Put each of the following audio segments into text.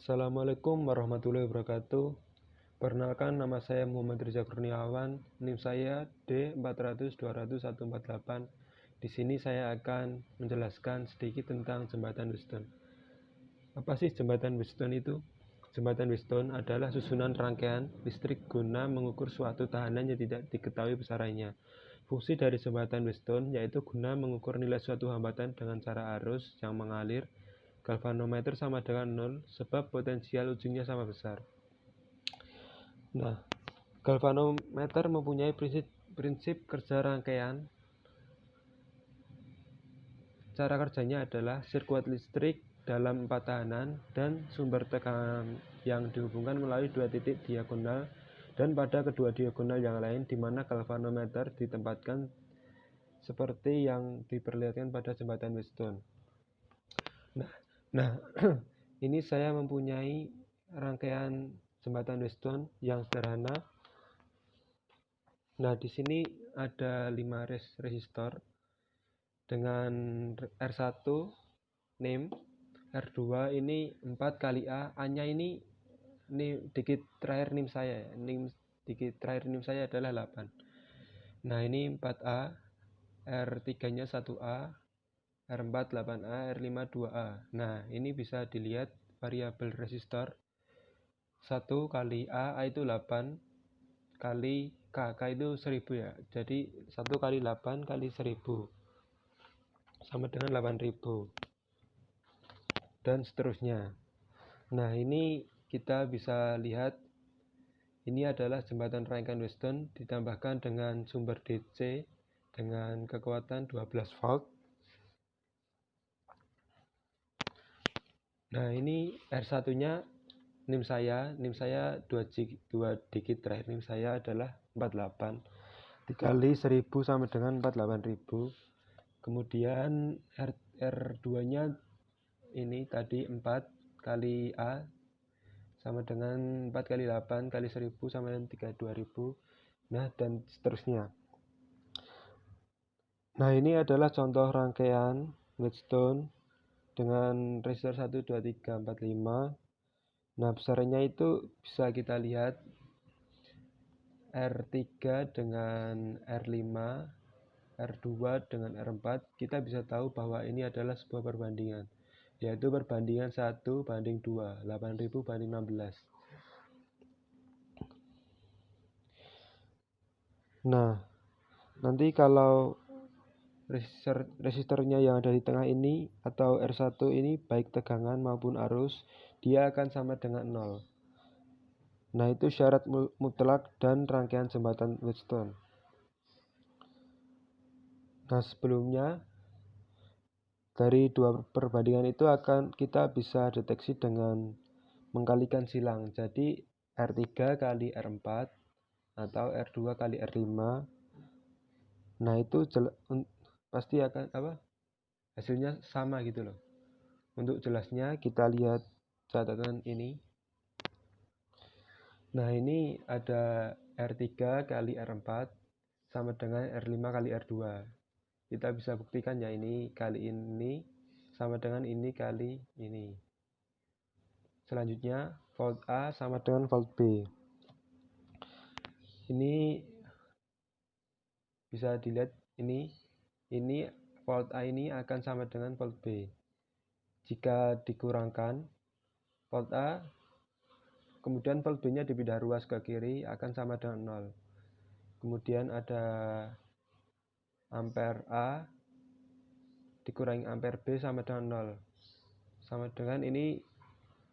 Assalamualaikum warahmatullahi wabarakatuh. Perkenalkan, nama saya Muhammad Riza Kurniawan, NIM saya D400200148. Di sini saya akan menjelaskan sedikit tentang jembatan Wheatstone. Apa sih jembatan Wheatstone itu? Jembatan Wheatstone adalah susunan rangkaian listrik guna mengukur suatu tahanan yang tidak diketahui besarannya. Fungsi dari jembatan Wheatstone yaitu guna mengukur nilai suatu hambatan dengan cara arus yang mengalir. Galvanometer sama dengan 0 sebab potensial ujungnya sama besar. Nah, galvanometer mempunyai prinsip kerja rangkaian. Cara kerjanya adalah sirkuit listrik dalam 4 tahanan dan sumber tekanan yang dihubungkan melalui 2 titik diagonal dan pada kedua diagonal yang lain, di mana galvanometer ditempatkan seperti yang diperlihatkan pada jembatan Wheatstone. Nah, ini saya mempunyai rangkaian jembatan Wheatstone yang sederhana. Nah, di sini ada 5 resistor dengan R1 NIM, R2 ini 4 kali A, A-nya ini dikit terakhir NIM saya. Dikit terakhir NIM saya adalah 8. Nah, ini 4A, R3-nya 1A, R4 8A, R5 2A. Nah, ini bisa dilihat variabel resistor 1 kali A itu 8 kali K itu 1000 ya. Jadi 1 kali 8 kali 1000 sama dengan 8000 dan seterusnya. Nah, ini kita bisa lihat ini adalah jembatan rangkaian Wheatstone ditambahkan dengan sumber DC dengan kekuatan 12 volt. Nah, ini R1-nya NIM saya 2 digit terakhir NIM saya adalah 48 dikali 1000 sama dengan 48000. Kemudian R2-nya ini tadi 4 kali A sama dengan 4 kali 8 kali 1000 sama dengan 32000. Nah, dan seterusnya. Nah, ini adalah contoh rangkaian Wheatstone dengan resistor 1, 2, 3, 4, 5. Nah, besarnya itu bisa kita lihat R3 dengan R5, R2 dengan R4. Kita bisa tahu bahwa ini adalah sebuah perbandingan, yaitu perbandingan 1 banding 2, 8000 banding 16. Nah, nanti kalau resistornya yang ada di tengah ini atau R1 ini baik tegangan maupun arus, dia akan sama dengan 0. Nah, itu syarat mutlak dan rangkaian jembatan Wheatstone. Nah, sebelumnya dari dua perbandingan itu akan kita bisa deteksi dengan mengkalikan silang. Jadi R3 kali R4 atau R2 kali R5. Nah, itu pasti akan hasilnya sama gitu loh. Untuk jelasnya kita lihat catatan ini. Nah, ini ada R3 kali R4 sama dengan R5 kali R2. Kita bisa buktikan ya, ini kali ini sama dengan ini kali ini. Selanjutnya volt A sama dengan volt B. Ini bisa dilihat ini volt A ini akan sama dengan volt B. Jika dikurangkan volt A, kemudian volt B-nya dipindah ruas ke kiri akan sama dengan 0. Kemudian ada ampere A dikurangi ampere B sama dengan 0. Sama dengan ini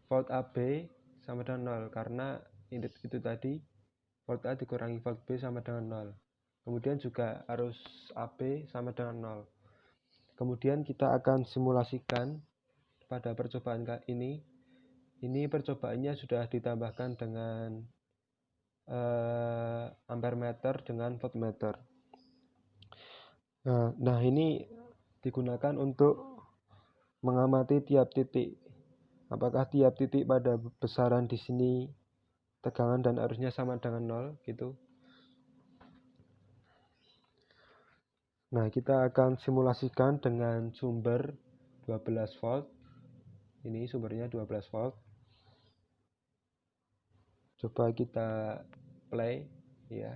volt AB sama dengan 0 karena itu tadi volt A dikurangi volt B sama dengan 0. Kemudian juga arus AB sama dengan 0. Kemudian kita akan simulasikan pada percobaan ini. Ini percobaannya sudah ditambahkan dengan ampere meter dengan voltmeter. Nah, ini digunakan untuk mengamati tiap titik. Apakah tiap titik pada besaran di sini tegangan dan arusnya sama dengan 0 gitu. Nah, kita akan simulasikan dengan sumber 12 volt. Ini sumbernya 12 volt. Coba kita play ya.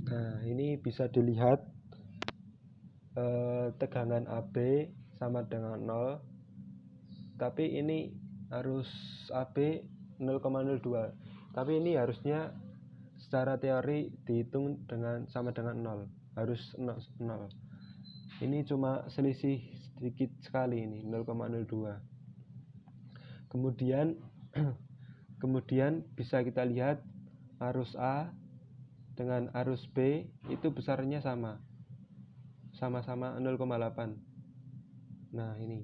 Nah, ini bisa dilihat tegangan AB sama dengan 0, tapi ini harus AB 0,02, tapi ini harusnya secara teori dihitung sama dengan 0, harus 0. Ini cuma selisih sedikit sekali, ini 0,02. Kemudian bisa kita lihat arus A dengan arus B itu besarnya sama-sama 0,8. Nah, ini.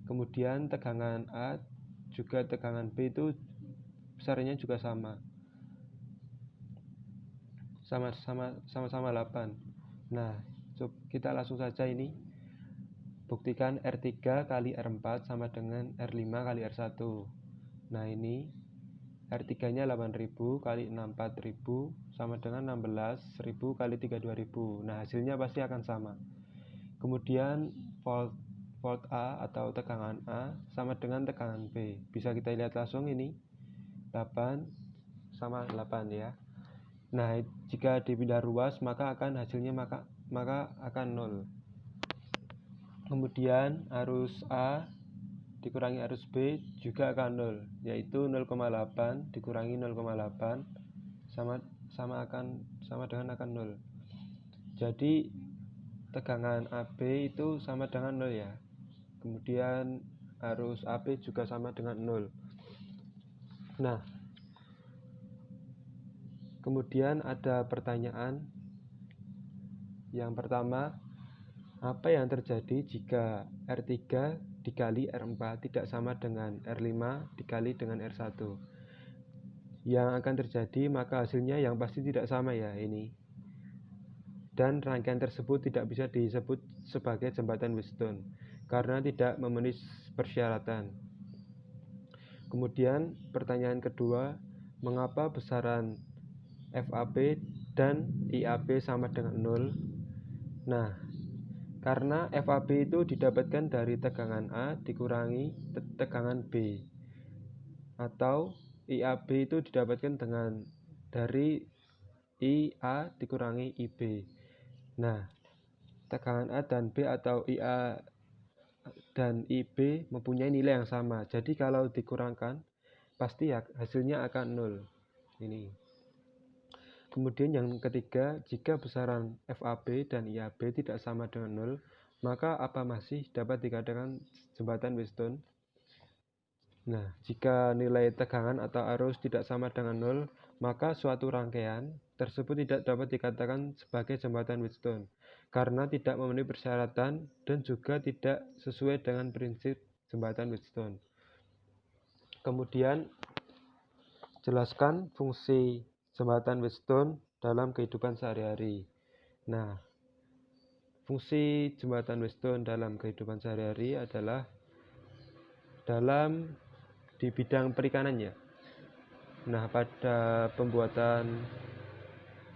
Kemudian tegangan A juga tegangan B itu besarnya juga sama-sama 8. Nah, kita langsung saja ini buktikan R3 kali R4 sama dengan R5 kali R1. Nah, ini R3 nya 8000 kali 64000 sama dengan 16000 kali 32000. Nah, hasilnya pasti akan sama. Kemudian volt A atau tegangan A sama dengan tegangan B. Bisa kita lihat langsung ini 8 sama 8 ya. Nah, jika dipindah ruas maka hasilnya akan 0. Kemudian arus A dikurangi arus B juga akan 0, yaitu 0,8 dikurangi 0,8 sama dengan akan 0. Jadi tegangan AB itu sama dengan 0 ya. Kemudian arus AB juga sama dengan 0. Nah, kemudian ada pertanyaan. Yang pertama, apa yang terjadi jika R3 dikali R4 tidak sama dengan R5 dikali dengan R1? Yang akan terjadi maka hasilnya yang pasti tidak sama ya ini. Dan rangkaian tersebut tidak bisa disebut sebagai jembatan Wheatstone karena tidak memenuhi persyaratan. Kemudian pertanyaan kedua, mengapa besaran FAB dan IAB sama dengan 0? Nah, karena FAB itu didapatkan dari tegangan A dikurangi tegangan B, atau IAB itu didapatkan dari IA dikurangi IB. Nah, tegangan A dan B atau IA dan IB mempunyai nilai yang sama. Jadi kalau dikurangkan pasti hasilnya akan 0. Ini. Kemudian yang ketiga, jika besaran FAB dan IAB tidak sama dengan 0, maka apa masih dapat dikatakan jembatan Wheatstone? Nah, jika nilai tegangan atau arus tidak sama dengan 0, maka suatu rangkaian tersebut tidak dapat dikatakan sebagai jembatan Wheatstone karena tidak memenuhi persyaratan dan juga tidak sesuai dengan prinsip jembatan Wheatstone. Kemudian jelaskan fungsi jembatan Wheatstone dalam kehidupan sehari-hari. Nah, fungsi jembatan Wheatstone dalam kehidupan sehari-hari adalah di bidang perikanan ya. Nah, pada pembuatan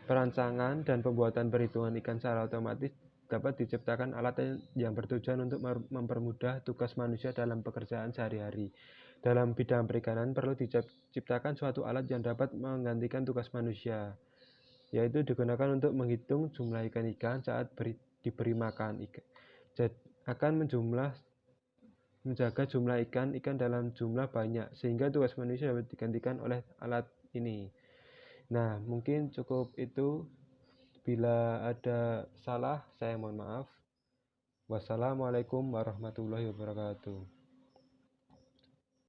perancangan dan pembuatan perhitungan ikan secara otomatis dapat diciptakan alat yang bertujuan untuk mempermudah tugas manusia dalam pekerjaan sehari-hari. Dalam bidang perikanan perlu diciptakan suatu alat yang dapat menggantikan tugas manusia, yaitu digunakan untuk menghitung jumlah ikan-ikan saat diberi makan. Akan menjaga jumlah ikan dalam jumlah banyak, sehingga tugas manusia dapat digantikan oleh alat ini. Nah, mungkin cukup itu. Bila ada salah, saya mohon maaf. Wassalamualaikum warahmatullahi wabarakatuh.